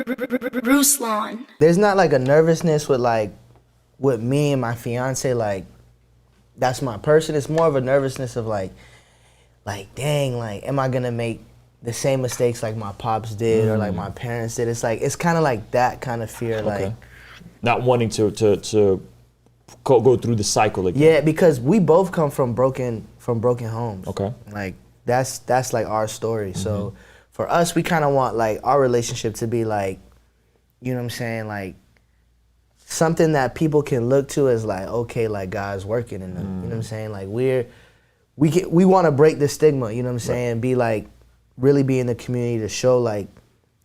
Ruslan. There's not like a nervousness with me and my fiance, like that's my person. It's more of a nervousness of like dang, like am I gonna make the same mistakes like my pops did or like my parents did? It's kind of like that kind of fear, like not wanting to go through the cycle again. Yeah, because we both come from broken homes. Okay. Like that's like our story. So for us, we kind of want like our relationship to be like, you know what I'm saying, like something that people can look to as like, okay, like God's working in them. You know what I'm saying? Like we want to break the stigma. You know what I'm saying? Be like really be in the community to show like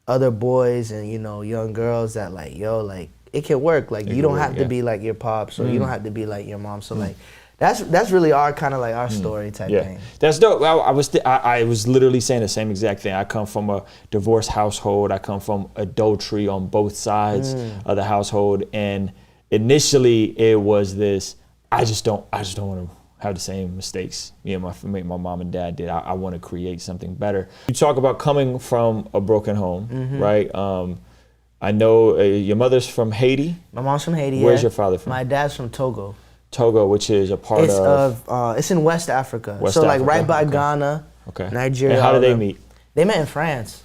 other boys and young girls that like like it can work. Like you don't have to be like your pops or you don't have to be like your mom. So like that's really our kind of like our story type thing. That's dope. I was literally saying the same exact thing. I come from a divorced household. I come from adultery on both sides of the household. And initially it was this, I just don't want to have the same mistakes my mom and dad did. I want to create something better. You talk about coming from a broken home, right? I know your mother's from Haiti. My mom's from Haiti. Where's your father from? My dad's from Togo. Togo, which is a part it's in West Africa. Like right by Ghana, Nigeria. And how did they meet? They met in France.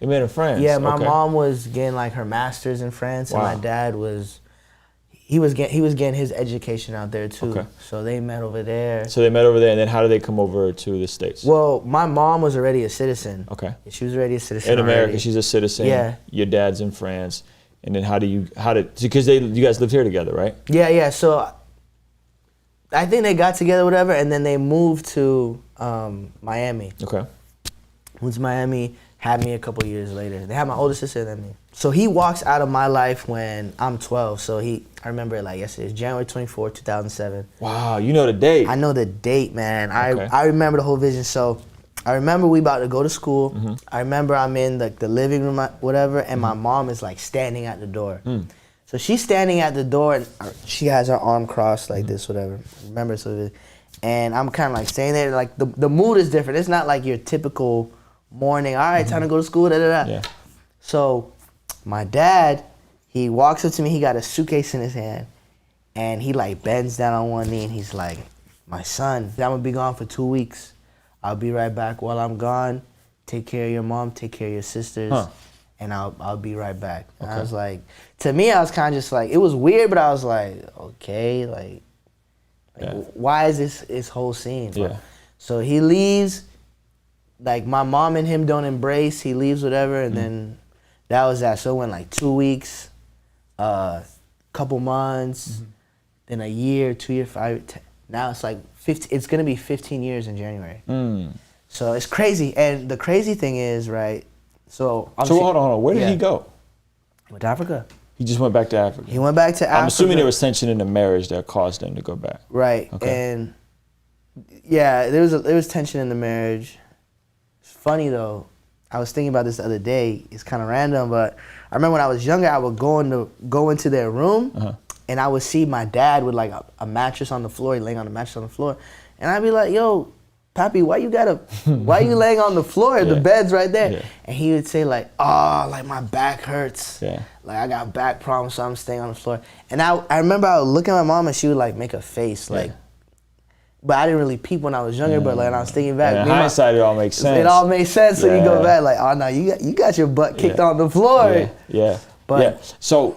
They met in France? Yeah, my mom was getting like her master's in France, and my dad was getting his education out there too. Okay. So they met over there. So they met over there, and then how did they come over to the States? Well, my mom was already a citizen. Okay. She was already a citizen in America. Already. She's a citizen. Yeah. Your dad's in France, and then because you guys lived here together, right? Yeah. So I think they got together, whatever, and then they moved to Miami. Okay. Moved to Miami, had me a couple years later. They had my older sister than me. So he walks out of my life when I'm 12. So I remember it like yesterday. It's January 24, 2007. Wow, you know the date. I know the date, man. I remember the whole vision. So I remember we about to go to school. I remember I'm in the living room, whatever, and my mom is like standing at the door. So she's standing at the door, and she has her arm crossed like this, whatever. Remember, and I'm kind of like staying there. Like the mood is different. It's not like your typical morning. All right, time to go to school. Yeah. So my dad, he walks up to me. He got a suitcase in his hand, and he like bends down on one knee, and he's like, "My son, I'm gonna be gone for 2 weeks. I'll be right back. While I'm gone, take care of your mom, take care of your sisters." And I'll be right back. And I was like, to me, I was kind of just like, it was weird, but I was like, okay, like why is this whole scene? Yeah. So he leaves, like my mom and him don't embrace, he leaves, whatever, and then that was that. So it went like 2 weeks, couple months, then a year, 2 years, 5, 10. Now it's like 15, it's gonna be 15 years in January. So it's crazy. And the crazy thing is, right, so hold on. Where did he go? Went to Africa. He just went back to Africa. He went back to Africa. I'm assuming there was tension in the marriage that caused him to go back. Right. Okay. And yeah, there was tension in the marriage. It's funny though. I was thinking about this the other day. It's kind of random, but I remember when I was younger, I would go into their room, and I would see my dad with like a mattress on the floor, laying on a mattress on the floor, and I'd be like, "Yo, Papi, why you laying on the floor? The bed's right there." Yeah. And he would say like, "Oh, like my back hurts. Yeah. Like I got back problems, so I'm staying on the floor." And I remember I would look at my mom and she would like make a face like, but I didn't really peep when I was younger. But like when I was thinking back, in hindsight, it all makes sense. It all makes sense. So you go back like, "Oh no, you got your butt kicked on the floor." Yeah. But so.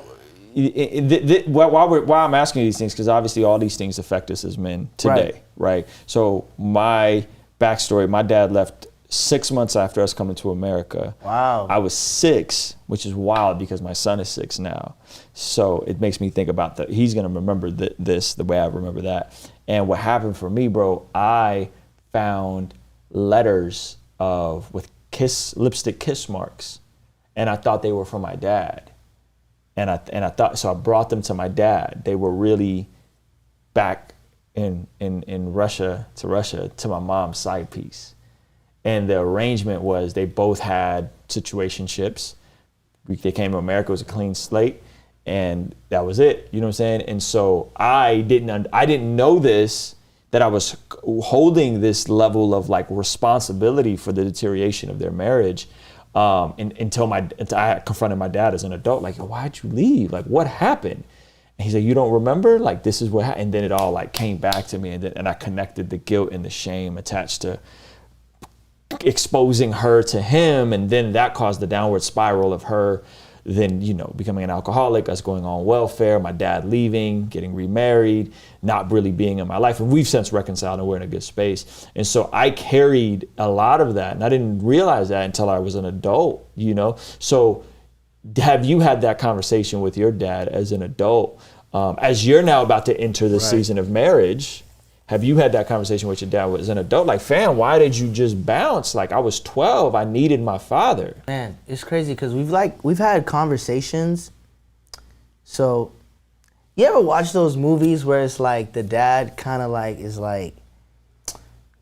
Why I'm asking you these things, because obviously all these things affect us as men today, right? So my backstory, my dad left 6 months after us coming to America. Wow. I was 6, which is wild because my son is 6 now. So it makes me think about that. He's gonna remember this the way I remember that. And what happened for me, bro, I found letters with lipstick kiss marks, and I thought they were from my dad. And I thought, so I brought them to my dad. They were really back in Russia to my mom's side piece. And the arrangement was they both had situationships. They came to America, it was a clean slate, and that was it. You know what I'm saying? And so I didn't know this, that I was holding this level of like responsibility for the deterioration of their marriage until I confronted my dad as an adult, like, why'd you leave? Like, what happened? And he said, you don't remember? Like, this is what happened. And then it all like came back to me, and I connected the guilt and the shame attached to exposing her to him, and then that caused the downward spiral of her then, you know, becoming an alcoholic, us going on welfare, my dad leaving, getting remarried, not really being in my life. And we've since reconciled and we're in a good space. And so I carried a lot of that, and I didn't realize that until I was an adult, you know? So have you had that conversation with your dad as an adult? As you're now about to enter the season of marriage, have you had that conversation with your dad as an adult? Like, fam, why did you just bounce? Like, I was 12, I needed my father. Man, it's crazy because we've had conversations. So, you ever watch those movies where it's like the dad kind of like is like,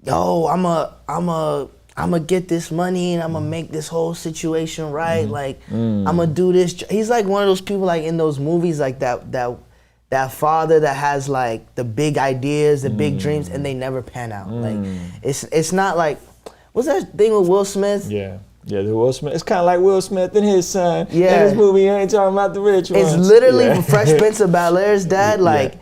yo, I'm a get this money and I'm gonna make this whole situation right. Like, I'm gonna do this. He's like one of those people like in those movies like that father that has like the big ideas, the big dreams, and they never pan out. Like, it's not like, what's that thing with Will Smith? Yeah, the Will Smith. It's kind of like Will Smith and his son. Yeah. In his movie, you ain't talking about the rich ones. It's literally Fresh Prince of Bel-Air's dad. Like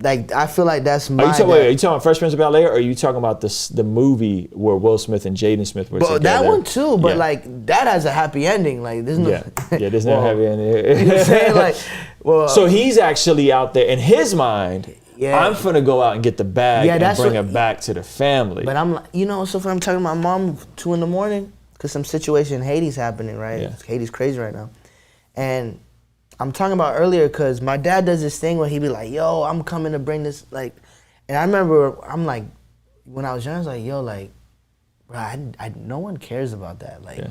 I feel like that's my. Are you talking about Fresh Prince of Bel-Air, or are you talking about the movie where Will Smith and Jaden Smith were together? That one too, but like that has a happy ending. Like there's no. There's no happy ending. You know what I'm saying? Like, so he's actually out there in his mind. Yeah. I'm finna go out and get the bag and bring it back to the family. But I'm like, you know, so if I'm talking to my mom 2 a.m, because some situation in Haiti's happening, right? Yeah. Haiti's crazy right now, and I'm talking about earlier because my dad does this thing where he be like, yo, I'm coming to bring this, like, and I remember, I'm like, when I was young, I was like, yo, like, bro, no one cares about that. Like,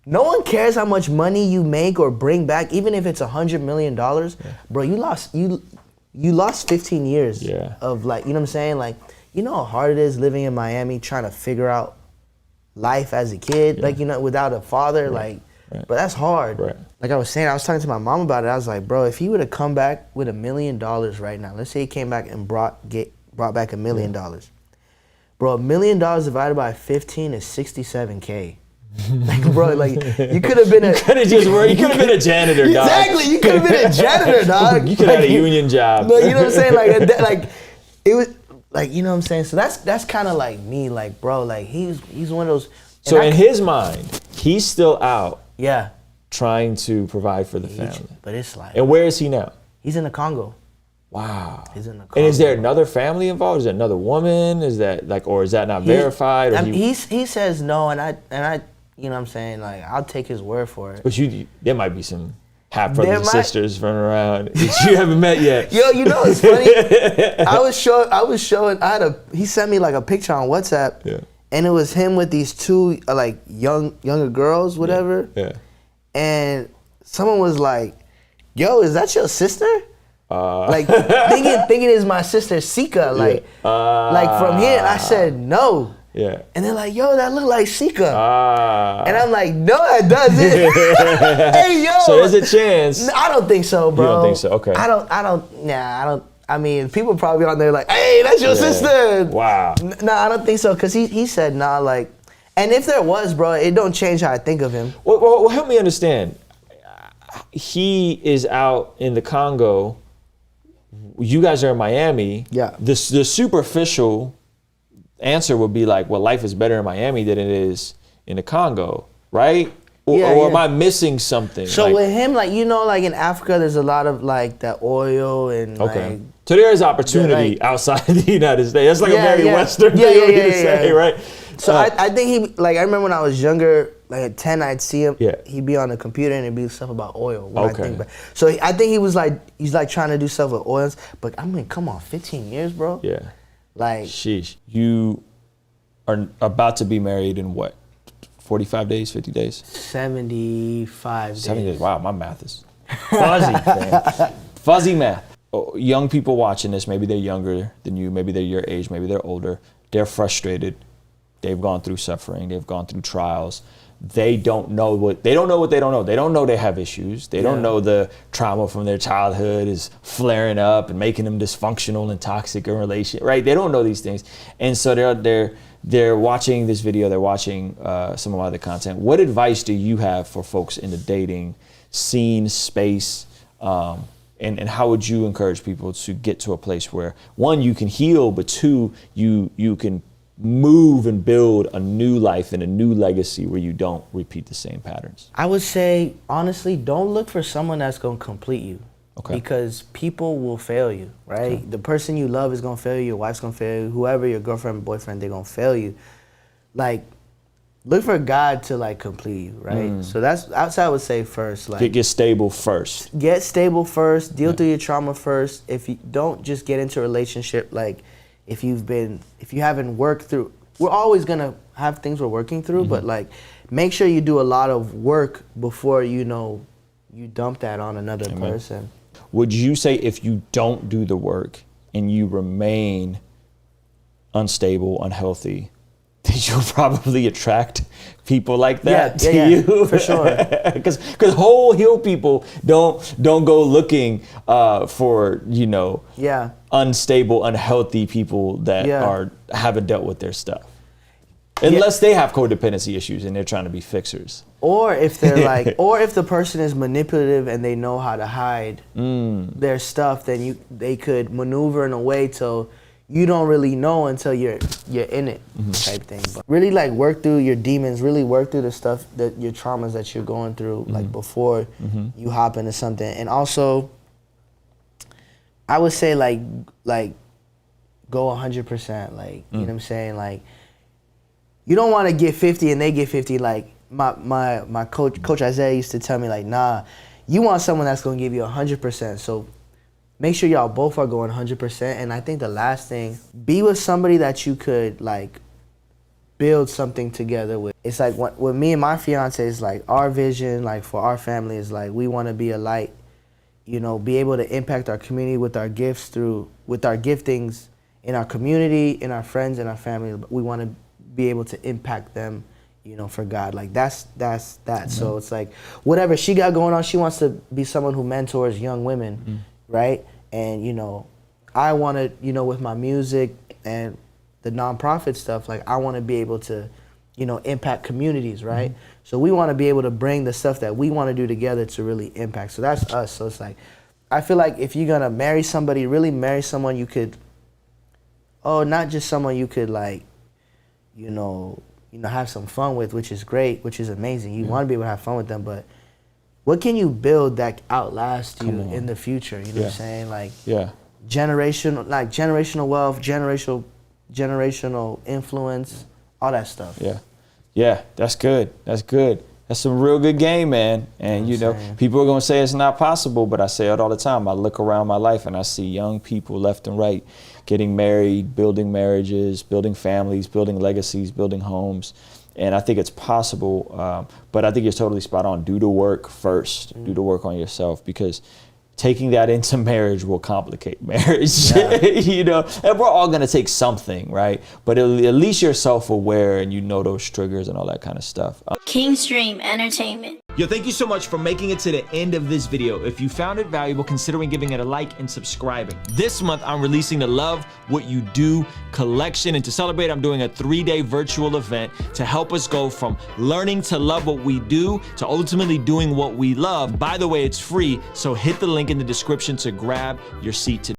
no one cares how much money you make or bring back, even if it's $100 million. Bro, you lost 15 years of like, you know what I'm saying? Like, you know how hard it is living in Miami trying to figure out life as a kid, like, you know, without a father, like, but that's hard. Like I was saying, I was talking to my mom about it. I was like, bro, if he would have come back with $1 million right now, let's say he came back and brought back $1 million. Bro, $1 million divided by 15 is $67K. Like, bro, like you could have been a janitor, dog. Exactly, you could have been a janitor, dog. You could have had a union job. No, you know what I'm saying? Like it was like, you know what I'm saying? So that's kind of like me, like, bro, like he's one of those. So in his mind, he's still out. Yeah. Trying to provide for the family. But it's like. And where is he now? He's in the Congo. Wow. He's in the Congo. And is there another family involved? Is there another woman? Is that like, or is that not verified? Or he says no, and I, you know what I'm saying? Like, I'll take his word for it. But there might be some half brothers and sisters running around that you haven't met yet. Yo, you know it's funny? He sent me like a picture on WhatsApp. Yeah. And it was him with these two like younger girls, whatever. Yeah. And someone was like, "Yo, is that your sister?" Like thinking it's my sister Sika. Like from here. And I said no. Yeah. And they're like, "Yo, that look like Sika." And I'm like, "No, that doesn't." Hey, yo. So there's a chance. I don't think so, bro. You don't think so? Okay. I don't. I mean, people probably on there like, "Hey, that's your sister." Wow. No, I don't think so, because he said, nah, like, and if there was, bro, it don't change how I think of him. Well, help me understand. He is out in the Congo. You guys are in Miami. Yeah. The superficial answer would be like, well, life is better in Miami than it is in the Congo, right? Or am I missing something? So with him, like, you know, like in Africa, there's a lot of like that oil and like. So there is opportunity outside the United States. That's like a very Western thing to say, right? So I think he, like, I remember when I was younger, like at 10, I'd see him. Yeah. He'd be on the computer and it'd be stuff about oil. I think about. So I think he's like trying to do stuff with oils. But I mean, come on, 15 years, bro. Yeah. Like. Sheesh. You are about to be married in what? 45 days, 50 days? 75 days. 70 days. Wow, my math is fuzzy, man. Fuzzy math. Young people watching this, maybe they're younger than you, maybe they're your age, maybe they're older. They're frustrated. They've gone through suffering. They've gone through trials. they don't know what they don't know. They don't know they have issues. They don't know the trauma from their childhood is flaring up and making them dysfunctional and toxic in relation, right? They don't know these things. And so they're watching this video, they're watching some of my other content. What advice do you have for folks in the dating scene, space, and how would you encourage people to get to a place where, one, you can heal, but two, you can move and build a new life and a new legacy where you don't repeat the same patterns? I would say, honestly, don't look for someone that's going to complete you. Okay. Because people will fail you, right? Okay. The person you love is going to fail you, your wife's going to fail you, whoever, your girlfriend, boyfriend, they're going to fail you. Like, look for God to, like, complete you, right? So that's I would say first. Like, get stable first. Get stable first. Deal through your trauma first. If you don't just get into a relationship, like, if you haven't worked through, we're always going to have things we're working through, but, like, make sure you do a lot of work before, you dump that on another person. Would you say if you don't do the work and you remain unstable, unhealthy, that you'll probably attract people like that to you? For sure. Because whole healed people don't go looking for unstable, unhealthy people that haven't dealt with their stuff. Unless they have codependency issues and they're trying to be fixers. Or if they're like, or if the person is manipulative and they know how to hide their stuff, then they could maneuver in a way till you don't really know until you're in it, type thing. But really, like, work through your demons. Really work through the stuff your traumas that you're going through, like, before you hop into something. And also, I would say like go 100%. Like, you know what I'm saying? Like, you don't want to get 50 and they get 50. Like, my coach Isaiah used to tell me, like, nah, you want someone that's going to give you 100%. So make sure y'all both are going 100%. And I think the last thing, be with somebody that you could, like, build something together with. It's like with me and my fiance, is like our vision, like, for our family is like, we want to be a light, be able to impact our community with our gifts with our giftings in our community, in our friends, in our family. We want to be able to impact them, for God. Like, that's that. So it's like, whatever she got going on, she wants to be someone who mentors young women, right? And, I want to, with my music and the nonprofit stuff, like, I want to be able to, impact communities, right? So we want to be able to bring the stuff that we want to do together to really impact. So that's us. So it's like, I feel like if you're going to marry somebody, really marry someone you could, not just someone you could, like, have some fun with, which is great, which is amazing. You want to be able to have fun with them, but what can you build that outlasts you in the future? You know what I'm saying? Like, generational wealth, generational influence, all that stuff. Yeah, that's good. That's some real good game, man. And people are gonna say it's not possible, but I say it all the time. I look around my life and I see young people left and right getting married, building marriages, building families, building legacies, building homes. And I think it's possible, but I think you're totally spot on. Do the work first. Do the work on yourself, because taking that into marriage will complicate marriage, and we're all gonna take something, right? But at least you're self-aware and those triggers and all that kind of stuff. Kingstream Entertainment. Yo, thank you so much for making it to the end of this video. If you found it valuable, considering giving it a like and subscribing. This month, I'm releasing the Love What You Do collection, and to celebrate, I'm doing a 3-day virtual event to help us go from learning to love what we do to ultimately doing what we love. By the way, it's free, so hit the link in the description to grab your seat today.